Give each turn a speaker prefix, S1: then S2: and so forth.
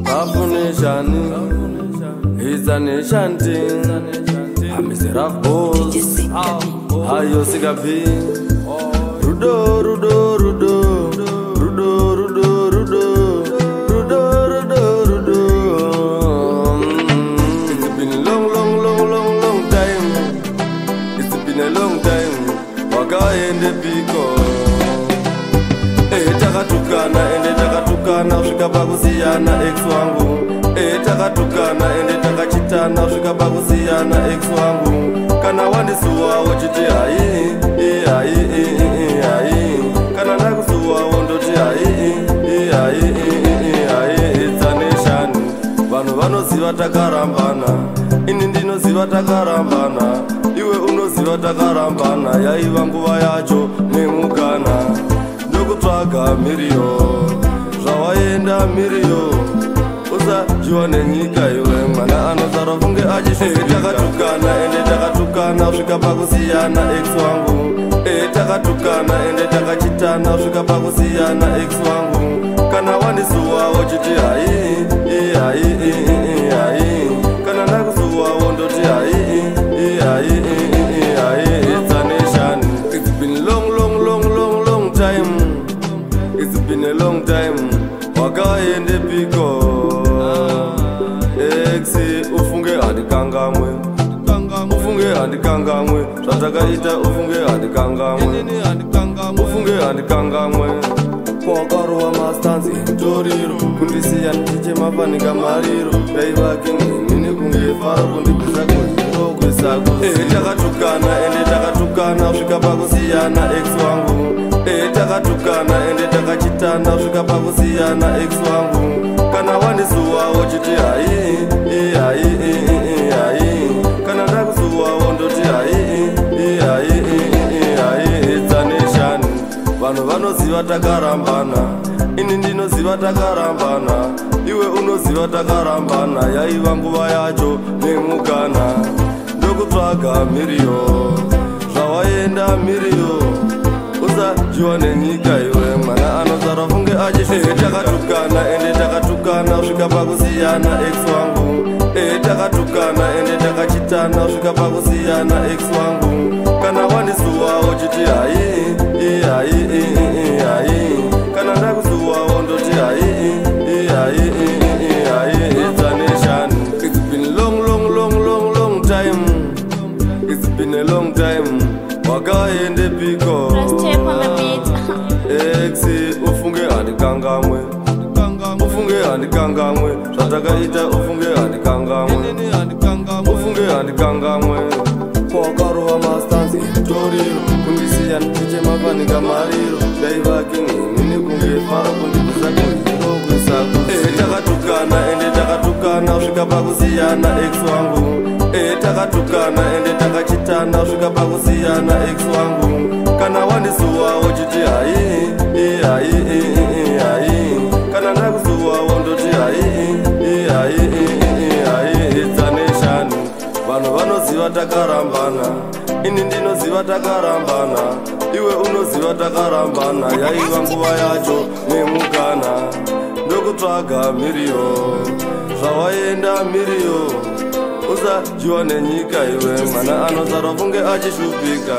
S1: Afunishani, he's a nation thing. I'm Mr. Rough Boss. Hayo Sigabi. Rudo, Rudo, Rudo. Rudo, Rudo, Rudo. Rudo, Rudo, Rudo. It's been a long time. It's been a long time. Waka ende piko. Takatukana ende takatukana usvika pakusiyana ex wangu. Takatukana ende takachitana usvika pakusiyana ex wangu. Kana wandisuwa wochiti hai hai hai. Kana nakusuwa wondoti hai hai hai. It's a nation. Vanhu vanoziva takarambana, ini ndinoziva takarambana, iwe unoziva takarambana. Yaiva nguva yacho nemugana ndokutsvaga miriyo, zvawaenda miriyo. Usadyiwa nenyika iwe mwana anozarwa kunge achishuva. Takatukana ende takatukana usvika pakusiyana ex wangu. Takatukana ende takachitana usvika pakusiyana ex wangu. Kana wandisuwa wochiti hai hai hai. Kana nakusuwa wondoti hai hai hai. It's a nation. It's been long time. It's been a long time. Wakaende piko. Exi ufunge handikangamwe. Ufunge handikangamwe. Zvatakaita ufunge handikangamwe. Ufunge handikangamwe. Kwakarowa mastanzi toriro. Kundisiya ndichemafanika mariro. Daivake nini kunge faro kundibvisa kuzirogwesako. Takatukana ende takatukana usvika pakusiyana ex wangu. Takatukana ende takachitana usvika pakusiyana ex wangu. Kana wandisuwa wochiti hai hai hai. Kana ndakusuwa wondoti hai hai hai. It's a nation. Vanhu vanoziva takarambana, ini ndinoziva takarambana, iwe unoziva takarambana. Yaiva nguva yacho nemugana ndokutsvaga miriyo, zvawaenda miriyo. Usadyiwa nenyika iwe mwana anozarwa kunge achishuva. Takatukana ende takatukana usvika pakusiyana ex wangu. Takatukana ende takachitana usvika pakusiyana ex wangu. Kana wandisuwa wochiti hai hai hai. Kana ndakusuwa wondoti hai hai hai. It's a nation. It's been long time. It's been a long time. Wakaende piko. Exi ufunge handikangamwe. Ufunge handikangamwe. Zvatakaita ufunge handikangamwe. Ufunge handikangamwe. Kwakarowa mastanzi toriro. Kundisiya ndichemafanika mariro. Daivake nini kunge faro kundibvisa kuzirogwesako. Takatukana ende takatukana usvika pakusiyana ex wangu. Takatukana ende takachitana usvika pakusiyana ex wangu. Kana wandisuwa wochiti hai hai hai. Kana ndakusuwa wondoti hai hai hai. It's a nation. Vanhu vanoziva takarambana, ini ndinoziva takarambana, iwe unoziva takarambana. Yaiva nguva yacho nemugana ndokutsvaga miriyo, zvawaenda miriyo. Usadyiwa nenyika iwe mwana anozarwa kunge achishupika.